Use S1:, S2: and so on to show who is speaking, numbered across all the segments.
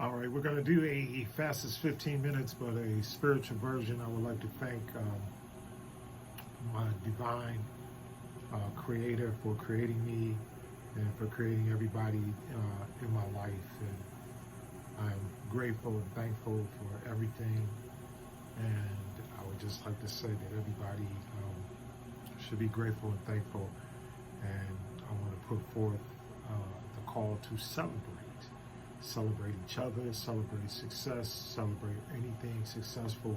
S1: All right, we're going to do a fastest 15 minutes, but a spiritual version. I would like to thank my divine creator for creating me and for creating everybody in my life. And I'm grateful and thankful for everything. And I would just like to say that everybody should be grateful and thankful. And I want to put forth the call to celebrate each other, celebrate success, celebrate anything successful,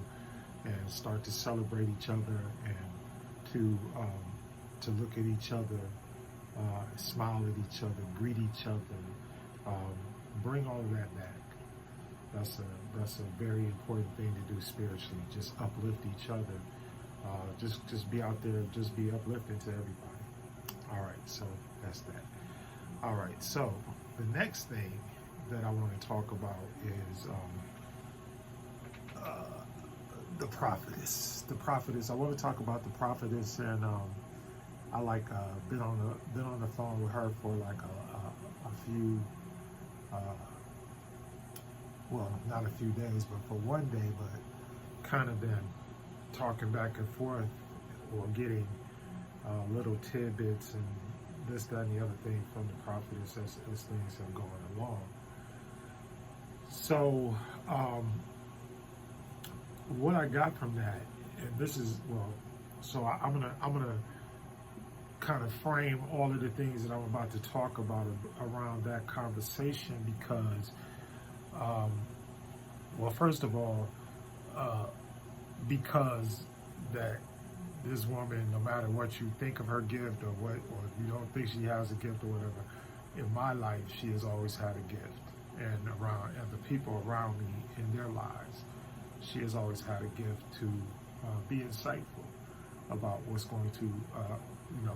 S1: and start to celebrate each other and to look at each other, smile at each other, greet each other, bring all of that back. That's a very important thing to do spiritually. Just uplift each other. Just be out there. Just be uplifting to everybody. All right. So that's that. All right. So the next thing that I want to talk about is the prophetess. The prophetess. I want to talk about the prophetess, and I been on the phone with her for like a few, well, not a few days, but for one day, but kind of been talking back and forth or getting little tidbits and this, that, and the other thing from the prophetess as things are going along. So, what I got from that, and this is, well, so I'm gonna kind of frame all of the things that I'm about to talk about around that conversation because, well, first of all, because that this woman, no matter what you think of her gift or if you don't think she has a gift or whatever, in my life, she has always had a gift. And the people around me in their lives, she has always had a gift to be insightful about what's going to,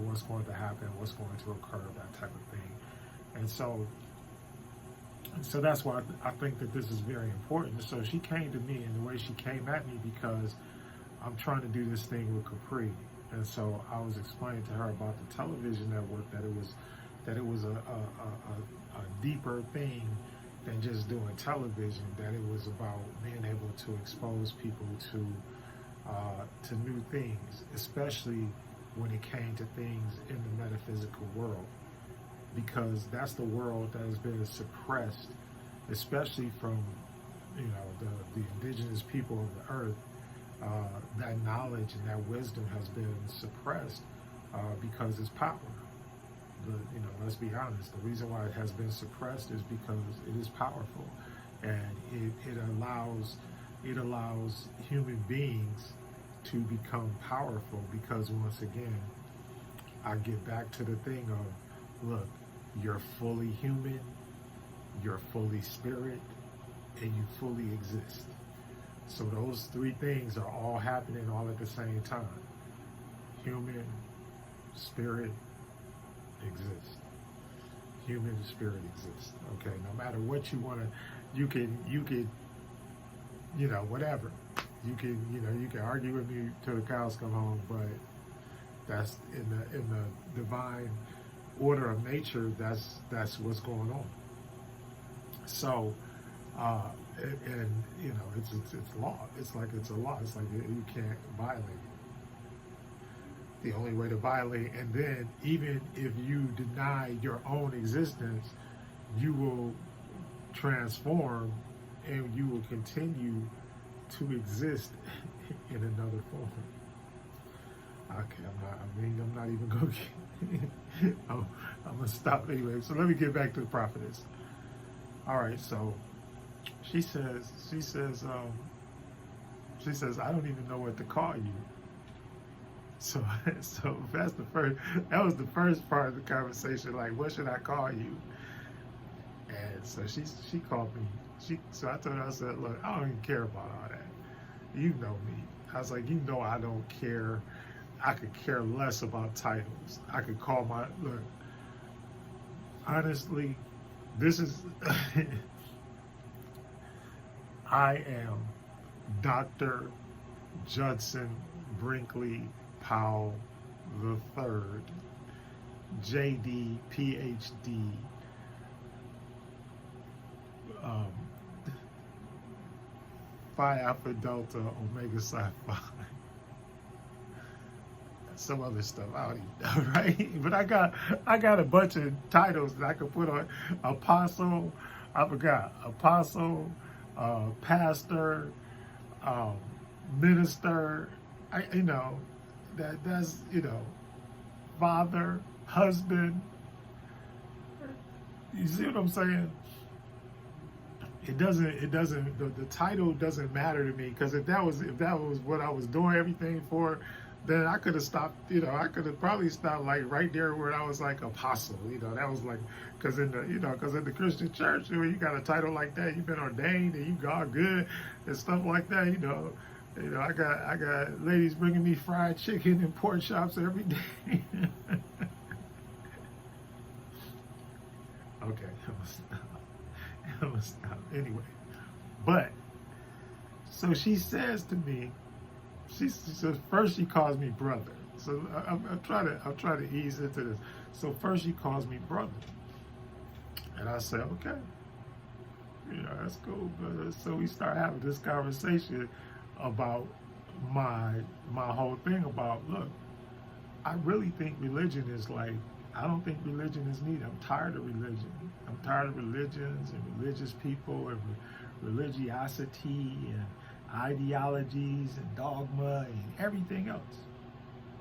S1: what's going to happen, what's going to occur, that type of thing. And so that's why I think that this is very important. So she came to me, and the way she came at me, because I'm trying to do this thing with Capri, and so I was explaining to her about the television network, that it was a deeper thing than just doing television, that it was about being able to expose people to new things, especially when it came to things in the metaphysical world, because that's the world that has been suppressed, especially from the indigenous people of the earth. That knowledge and that wisdom has been suppressed because it's power. Let's be honest. The reason why it has been suppressed is because it is powerful, and it allows human beings to become powerful. Because once again, I get back to the thing of, look, you're fully human, you're fully spirit, and you fully exist. So those three things are all happening all at the same time. Human, spirit, exist. Human spirit exists. Okay, no matter what you want to, you can, whatever. You can argue with me till the cows come home, but that's in the divine order of nature. That's what's going on. So, it's law. It's a law. It's like you can't violate it. The only way to violate, and then even if you deny your own existence, you will transform and you will continue to exist in another form. Okay, I'm not even going. I'm gonna stop anyway. So let me get back to the prophetess. All right, so she says, I don't even know what to call you. So that was the first part of the conversation. Like, what should I call you? And so she called me. So I told her, I said, look, I don't even care about all that. You know me. I was like, I don't care. I could care less about titles. I could call look, honestly, this is, I am Dr. Judson Brinkley Powell III, JD, PhD. Phi Alpha Delta Omega Psi Phi. Some other stuff I don't even know, right? But I got a bunch of titles that I could put on. Apostle, I forgot. Apostle, pastor, minister. That's father, husband. You see what I'm saying? It doesn't. The title doesn't matter to me, because if that was what I was doing everything for, then I could have stopped. I could have probably stopped like right there where I was like apostle. That was like, because in the Christian church, when you got a title like that, you've been ordained and you God good and stuff like that. I got ladies bringing me fried chicken and pork chops every day. Okay, I'm gonna stop. Anyway, but so she says to me, she says first she calls me brother. So I'm trying to ease into this. So first she calls me brother, and I say okay, that's cool. But so we start having this conversation about my whole thing about, look, I really think religion is like, I don't think religion is needed. I'm tired of religion. I'm tired of religions and religious people and religiosity and ideologies and dogma and everything else.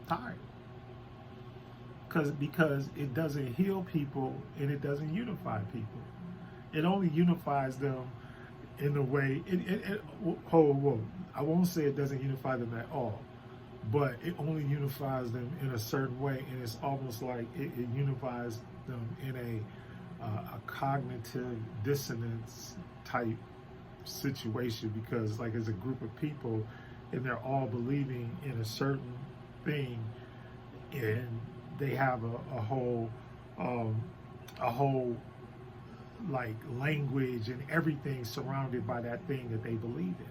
S1: Tired. Because it doesn't heal people and it doesn't unify people. It only unifies them in a way. Whoa. I won't say it doesn't unify them at all, but it only unifies them in a certain way, and it's almost like it unifies them in a cognitive dissonance type situation, because like as a group of people and they're all believing in a certain thing, and they have a whole like language and everything surrounded by that thing that they believe in.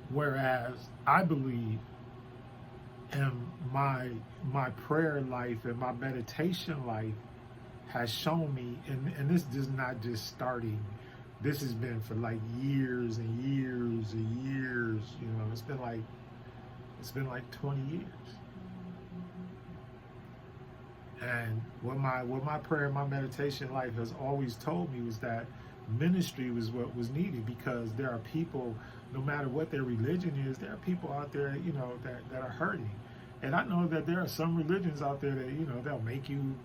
S1: Whereas I believe, and my prayer life and my meditation life has shown me, and this is not just starting, this has been for like years and years and years, it's been like 20 years. And what my prayer and my meditation life has always told me was that ministry was what was needed, because there are people, no matter what their religion is, there are people out there, that are hurting. And I know that there are some religions out there that, they'll make you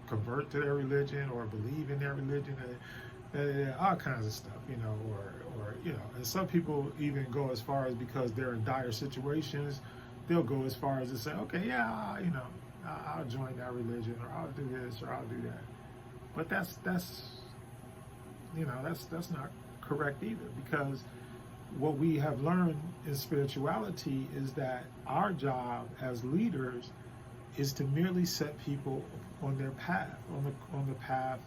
S1: convert to their religion or believe in their religion, all kinds of stuff, or and some people even go as far as, because they're in dire situations, they'll go as far as to say, okay, yeah, I'll join that religion, or I'll do this, or I'll do that. But that's not correct either, because what we have learned in spirituality is that our job as leaders is to merely set people on their path, on the path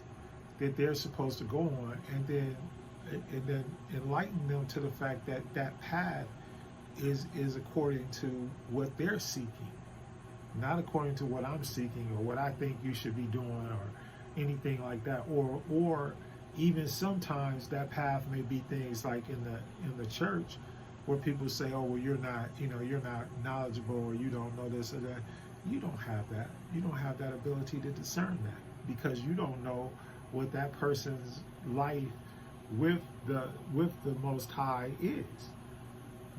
S1: that they're supposed to go on, and then enlighten them to the fact that that path is according to what they're seeking, not according to what I'm seeking or what I think you should be doing or anything like that, or even sometimes that path may be things like in the church where people say, oh, well, you're not knowledgeable, or you don't know this or that. You don't have that. You don't have that ability to discern that, because you don't know what that person's life with the Most High is.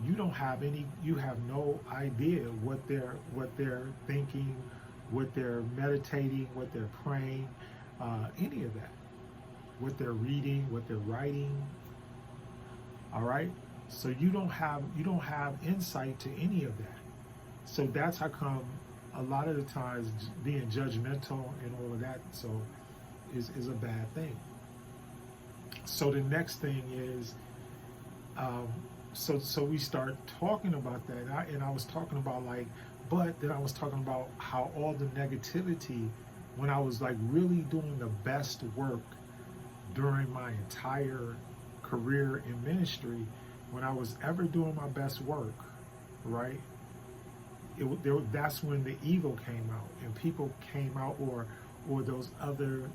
S1: You don't have you have no idea what they're thinking, what they're meditating, what they're praying, any of that. What they're reading, what they're writing. All right? So you don't have insight to any of that. So that's how come a lot of the times being judgmental and all of that is a bad thing. So the next thing is, so we start talking about that, and I was talking about but then I was talking about how all the negativity, when I was like really doing the best work during my entire career in ministry, when I was ever doing my best work, right? That's when the evil came out, and people came out, or those other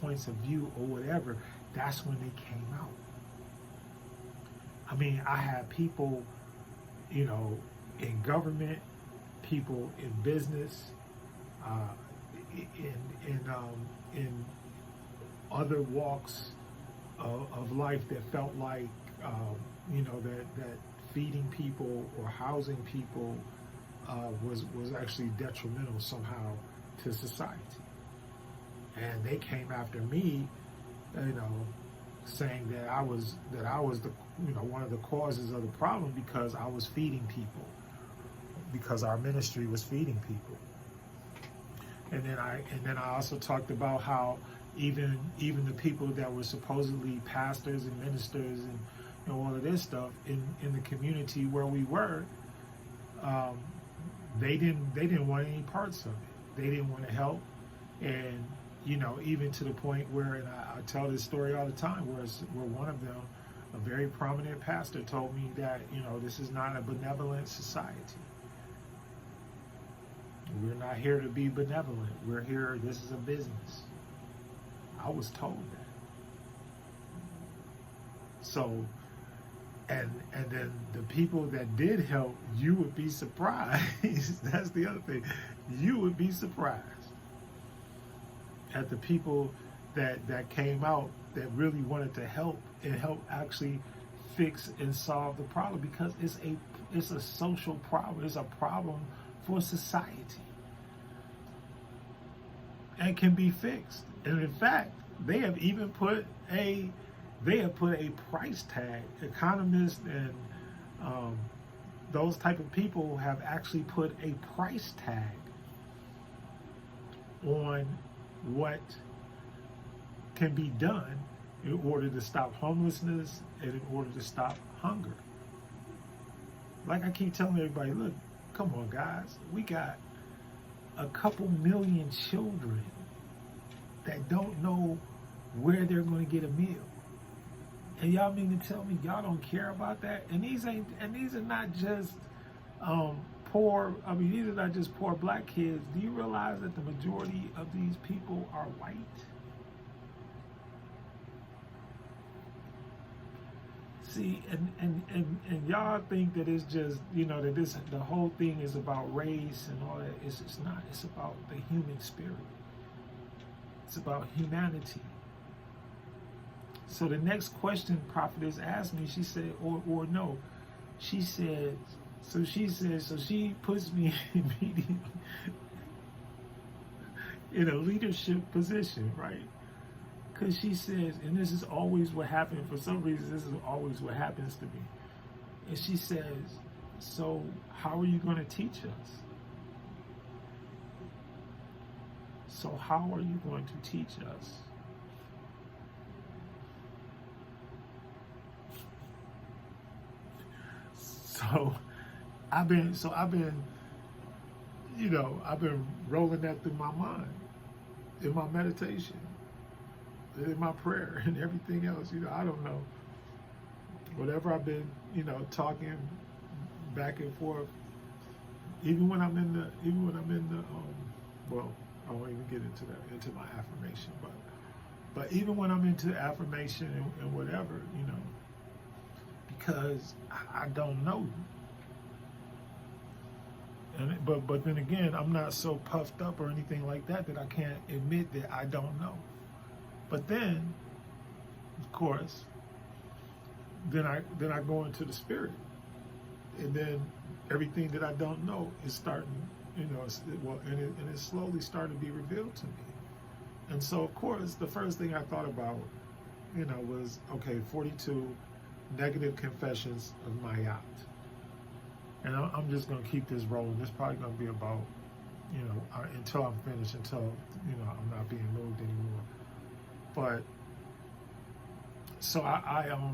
S1: points of view or whatever. That's when they came out. I mean, I had people, you know, in government, people in business, uh, in other walks of life that felt like, you know, that feeding people or housing people was actually detrimental somehow to society. And they came after me, you know, saying that I was the, you know, one of the causes of the problem because I was feeding people, because our ministry was feeding people. And then I also talked about how even the people that were supposedly pastors and ministers and, you know, all of this stuff in the community where we were, they didn't want any parts of it. They didn't want to help. And, you know, even to the point where, and I tell this story all the time, where one of them, a very prominent pastor, told me that, you know, this is not a benevolent society. We're not here to be benevolent. We're here, this is a business. I was told that. So, and then the people that did help, you would be surprised. That's the other thing. You would be surprised at the people that came out that really wanted to help and help actually fix and solve the problem, because it's a social problem. It's a problem for society and can be fixed. And in fact, they have even put a price tag. Economists and those type of people have actually put a price tag on what can be done in order to stop homelessness and in order to stop hunger. Like I keep telling everybody, look, come on guys, we got a couple million children that don't know where they're going to get a meal. And y'all mean to tell me y'all don't care about that? And these are not just poor, I mean, these are not just poor black kids. Do you realize that the majority of these people are white? See, and y'all think that it's just, you know, that the whole thing is about race and all that. It's not. It's about the human spirit. It's about humanity. So the next question Prophetess asked me, she said, or no, she said, so she puts me immediately in a leadership position, right? Because she says, and this is always what happened, for some reason, this is always what happens to me. And she says, so how are you going to teach us? So how are you going to teach us? So I've been, you know, I've been rolling that through my mind, in my meditation, in my prayer, and everything else. You know, I don't know. Whatever I've been, you know, talking back and forth, even when I'm in the, well, I won't even get into my affirmation, but even when I'm into affirmation and whatever, you know, because I don't know. And but then again, I'm not so puffed up or anything like that I can't admit that I don't know. But then, of course, then I go into the spirit, and then everything that I don't know is starting, you know, it's slowly starting to be revealed to me. And so, of course, the first thing I thought about, you know, was, okay, 42 negative confessions of Mayat. And I'm just going to keep this rolling. This is probably going to be about, you know, until I'm finished, until, you know, I'm not being moved anymore. But, so I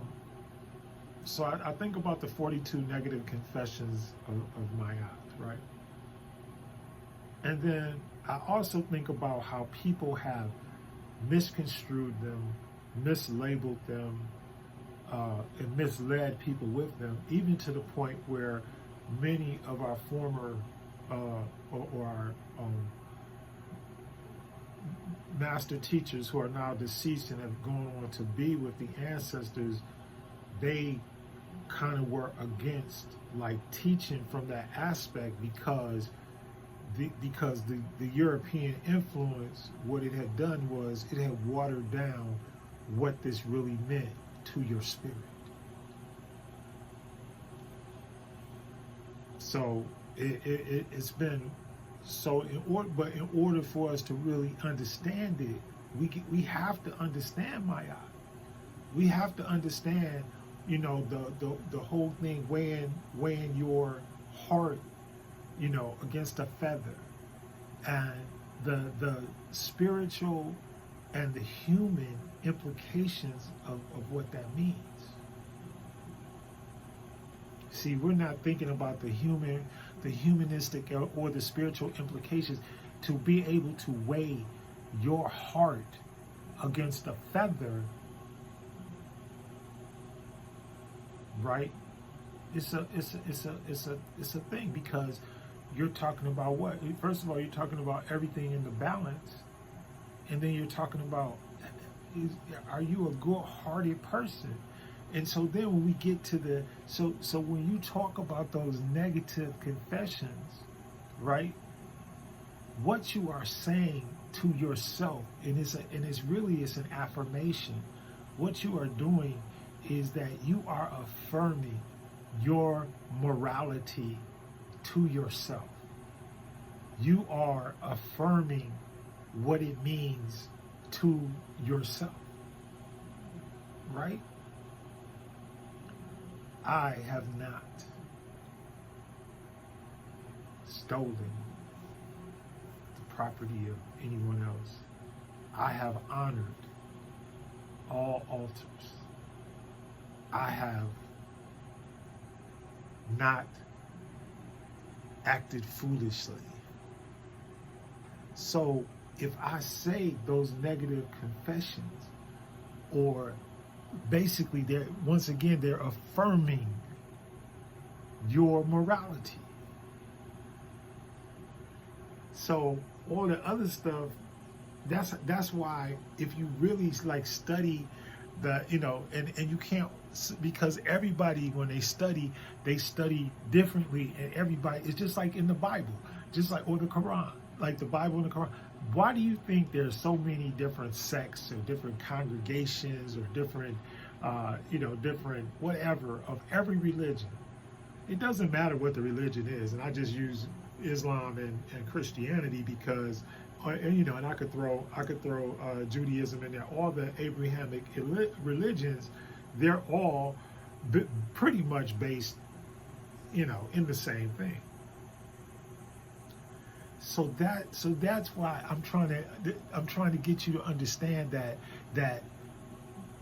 S1: think about the 42 negative confessions of Mayat, right? And then I also think about how people have misconstrued them, mislabeled them, and misled people with them, even to the point where many of our former or our master teachers who are now deceased and have gone on to be with the ancestors, they kind of were against like teaching from that aspect because the European influence, what it had done was it had watered down what this really meant to your spirit. So it's been so in order for us to really understand it, we have to understand Maya. We have to understand, you know, the whole thing, weighing your heart, you know, against a feather, and the spiritual and the human implications of what that means. See, we're not thinking about the humanistic or the spiritual implications. To be able to weigh your heart against a feather, right? It's a thing, because you're talking about what? First of all, you're talking about everything in the balance, and then you're talking about, are you a good-hearted person? And so then when we get to so when you talk about those negative confessions, right? What you are saying to yourself, and it's an affirmation. What you are doing is that you are affirming your morality to yourself. You are affirming what it means to yourself, right? I have not stolen the property of anyone else. I have honored all altars. I have not acted foolishly. So if I say those negative confessions, or basically they're affirming your morality. So all the other stuff, that's why if you really like study the, you know, and you can't, because everybody, when they study differently, and everybody, it's just like in the Bible, just like, or the Quran, like the Bible and the Quran. Why do you think there's so many different sects or different congregations or different, different whatever of every religion? It doesn't matter what the religion is, and I just use Islam and Christianity because, and I could throw Judaism in there. All the Abrahamic religions, they're all pretty much based, in the same thing. So that's why I'm trying to get you to understand that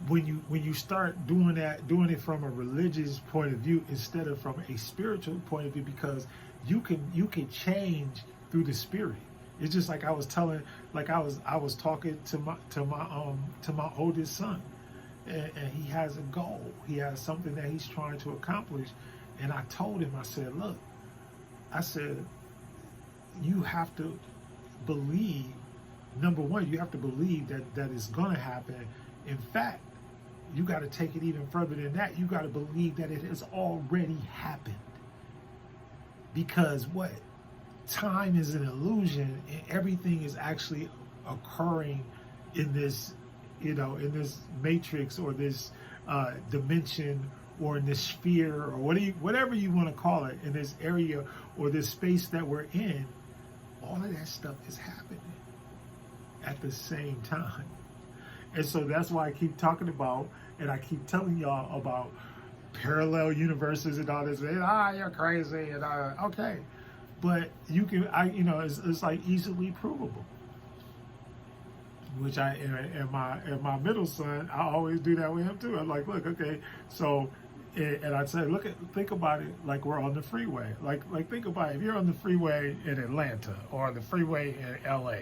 S1: when you start doing it from a religious point of view instead of from a spiritual point of view, because you can change through the spirit. It's just like I was talking to my oldest son, and he has a goal. He has something that he's trying to accomplish, and I told him, I said, look, you have to believe, number one, you have to believe that it's going to happen. In fact, you got to take it even further than that. You got to believe that it has already happened. Because what? Time is an illusion, and everything is actually occurring in this, in this matrix, or this dimension, or in this sphere, or whatever you want to call it, in this area or this space that we're in. All of that stuff is happening at the same time. And so that's why I keep talking about, and I keep telling y'all about parallel universes and all this. And, you're crazy. And okay. But you can, it's like easily provable. Which and my middle son, I always do that with him too. I'm like, look, okay, so, and I'd say, think about it like we're on the freeway. Like think about it. If you're on the freeway in Atlanta, or on the freeway in LA,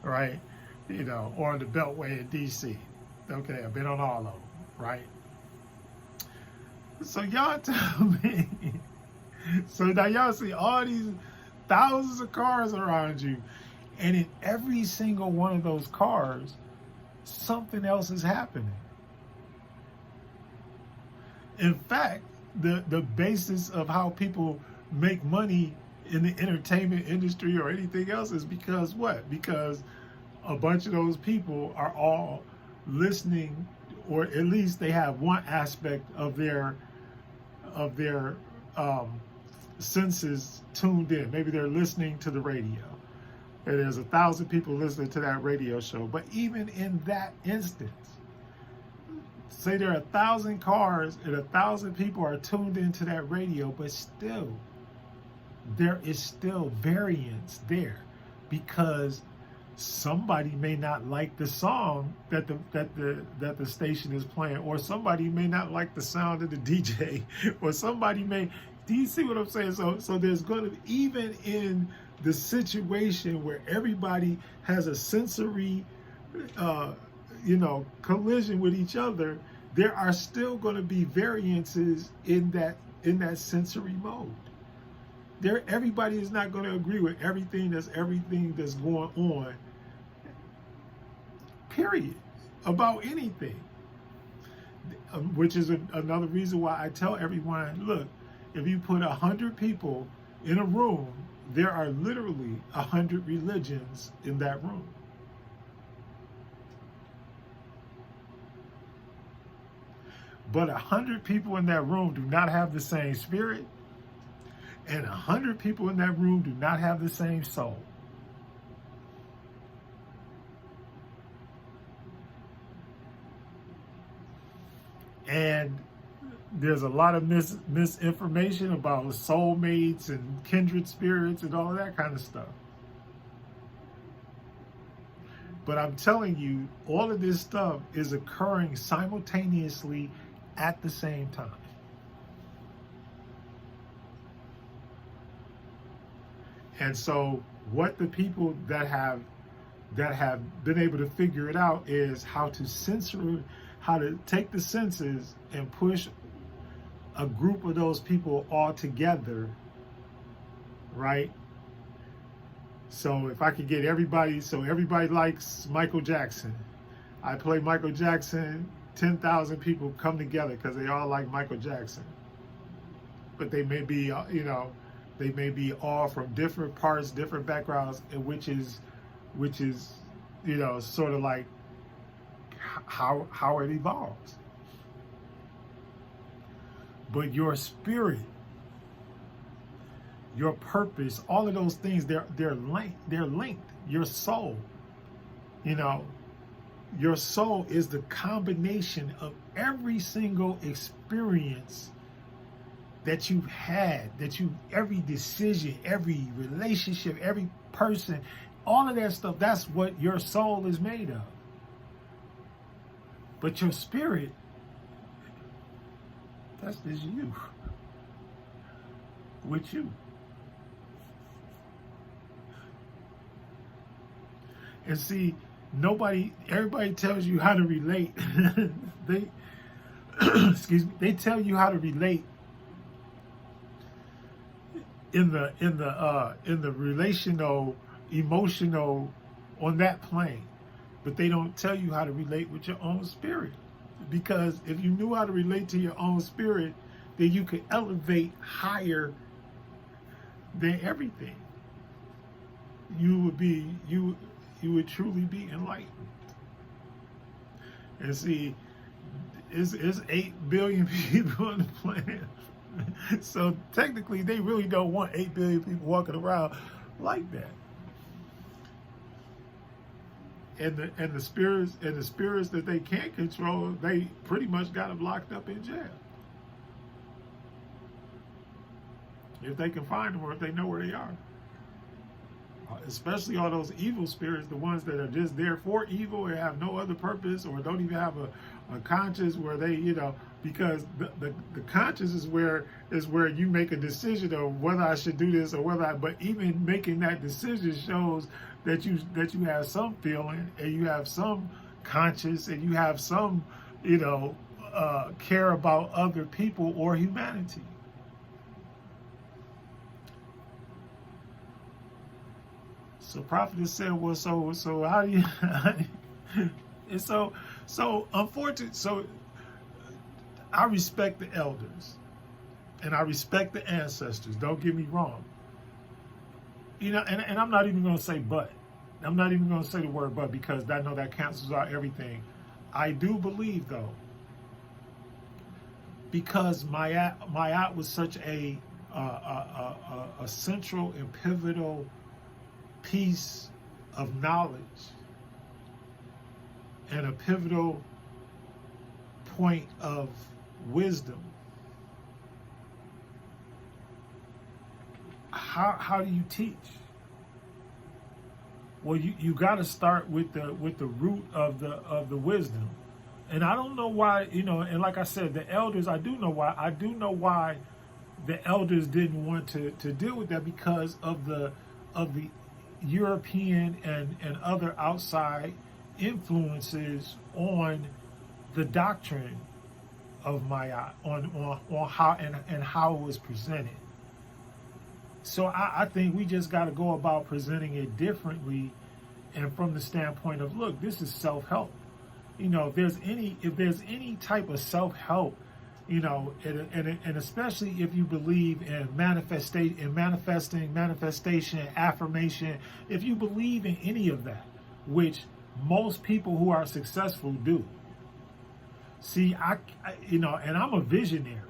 S1: right? Or on the Beltway in DC. Okay, I've been on all of them, right? So y'all tell me. So now y'all see all these thousands of cars around you, and in every single one of those cars, something else is happening. In fact, the basis of how people make money in the entertainment industry or anything else is because what? Because a bunch of those people are all listening, or at least they have one aspect of their senses tuned in. Maybe they're listening to the radio, and there's 1,000 people listening to that radio show. But even in that instance, say there are 1,000 cars and 1,000 people are tuned into that radio, but still, there is still variance there, because somebody may not like the song that the station is playing, or somebody may not like the sound of the DJ, or somebody may. Do you see what I'm saying? So there's going to, even in the situation where everybody has a sensory, collision with each other, there are still going to be variances in that sensory mode. Everybody is not going to agree with everything that's going on, period, about anything. Which is another reason why I tell everyone, look, if you put 100 people in a room, there are literally 100 religions in that room. But 100 people in that room do not have the same spirit, and 100 people in that room do not have the same soul. And there's a lot of misinformation about soulmates and kindred spirits and all that kind of stuff. But I'm telling you, all of this stuff is occurring simultaneously at the same time. And so what the people that have been able to figure it out is how to take the senses and push a group of those people all together, right? So if I could get everybody, so everybody likes Michael Jackson. I play Michael Jackson, 10,000 people come together because they all like Michael Jackson. But they may be, they may be all from different parts, different backgrounds, and which is, sort of like how it evolves. But your spirit, your purpose, all of those things, they're linked. Your soul, your soul is the combination of every single experience that you've had, every decision, every relationship, every person, all of that stuff, that's what your soul is made of. But your spirit, that's just you, with you. And see, everybody tells you how to relate. They tell you how to relate in the relational, emotional, on that plane. But they don't tell you how to relate with your own spirit. Because if you knew how to relate to your own spirit, then you could elevate higher than everything. You would truly be enlightened. And see, it's 8 billion people on the planet. So technically, they really don't want 8 billion people walking around like that. And the spirits that they can't control, they pretty much got them locked up in jail. If they can find them, or if they know where they are. Especially all those evil spirits, the ones that are just there for evil and have no other purpose, or don't even have a conscience, where they, because the conscience is where you make a decision of whether I should do this or whether but even making that decision shows that you have some feeling, and you have some conscience, and you have some, care about other people or humanity. So Prophetess said, well, so how do you, and so unfortunately, so I respect the elders. and I respect the ancestors. Don't get me wrong. You know, and I'm not even going to say but. I'm not even going to say the word but, because I know that cancels out everything. I do believe, though, because Ma'at was such a central and pivotal piece of knowledge and a pivotal point of wisdom. How do you teach? Well, you got to start with the root of the wisdom. And I don't know why, you know, and like I said, the elders, I do know why. I do know why the elders didn't want to deal with that, because of the European and other outside influences on the doctrine of Ma'at, on how and how it was presented. So I think we just got to go about presenting it differently, and from the standpoint of, look, this is self-help. You know, if there's any type of self-help, you know, and especially if you believe in manifesting, affirmation, if you believe in any of that, which most people who are successful do. See, you know, and I'm a visionary.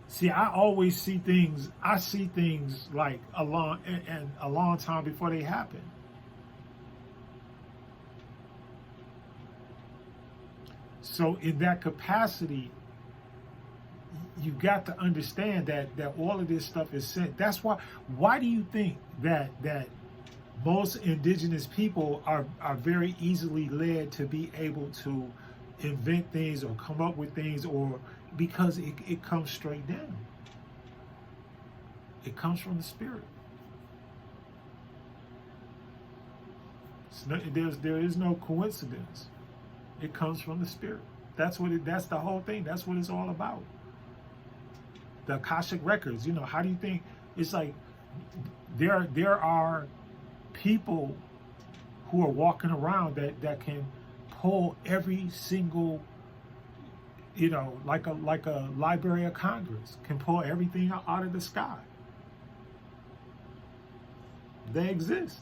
S1: See, I always see things. I see things like a long time before they happen. So in that capacity, you got to understand that all of this stuff is sent. That's why do you think that most indigenous people are very easily led to be able to invent things or come up with things, or because it comes straight down. It comes from the spirit. There is no coincidence. It comes from the spirit. That's the whole thing. That's what it's all about. The Akashic records, you know, how do you think it's like there are people who are walking around that can pull every single, you know, like a Library of Congress can pull everything out of the sky. They exist.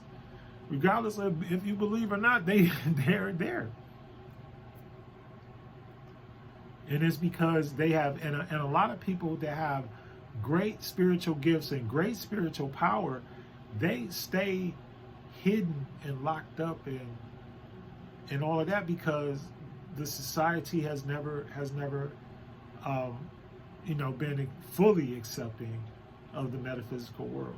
S1: Regardless of if you believe or not, they're there. And it's because they have, and a lot of people that have great spiritual gifts and great spiritual power, they stay hidden and locked up and all of that, because the society has never you know, been fully accepting of the metaphysical world.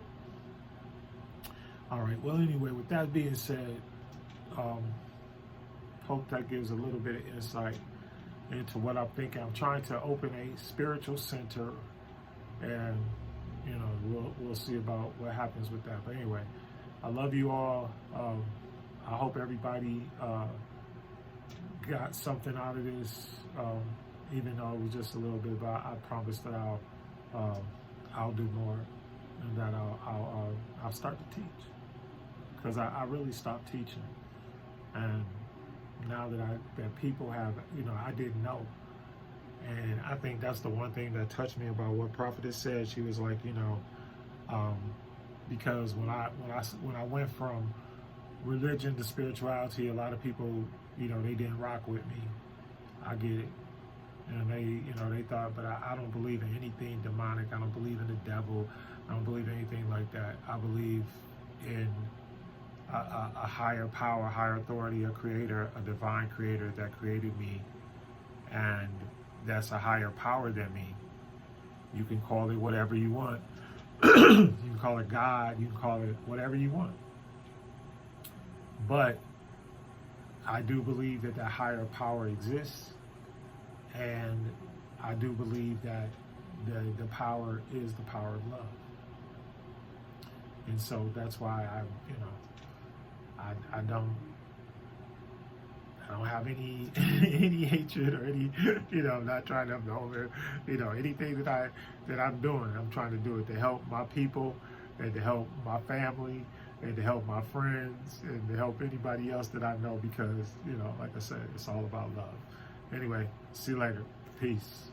S1: All right. Well, anyway, with that being said, hope that gives a little bit of insight into what I'm thinking. I'm trying to open a spiritual center, and you know, we'll see about what happens with that. But anyway, I love you all. I hope everybody got something out of this, even though it was just a little bit. But I promise that I'll do more, and that I'll start to teach, because I really stopped teaching, and now that people have, you know, I didn't know. And I think that's the one thing that touched me about what Prophetess said. She was like, you know, because when I went from religion to spirituality, a lot of people, you know, they didn't rock with me. I get it. And they thought, but I don't believe in anything demonic. I don't believe in the devil. I don't believe in anything like that. I believe in a higher power, higher authority, a creator, a divine creator that created me, and that's a higher power than me. You can call it whatever you want. You can call it God, you can call it whatever you want. But I do believe that higher power exists, and I do believe that the power is the power of love. And so that's why I don't have any any hatred or any, you know, not trying to over, you know, anything that I'm doing. I'm trying to do it to help my people, and to help my family, and to help my friends, and to help anybody else that I know, because, you know, like I said, it's all about love. Anyway, see you later. Peace.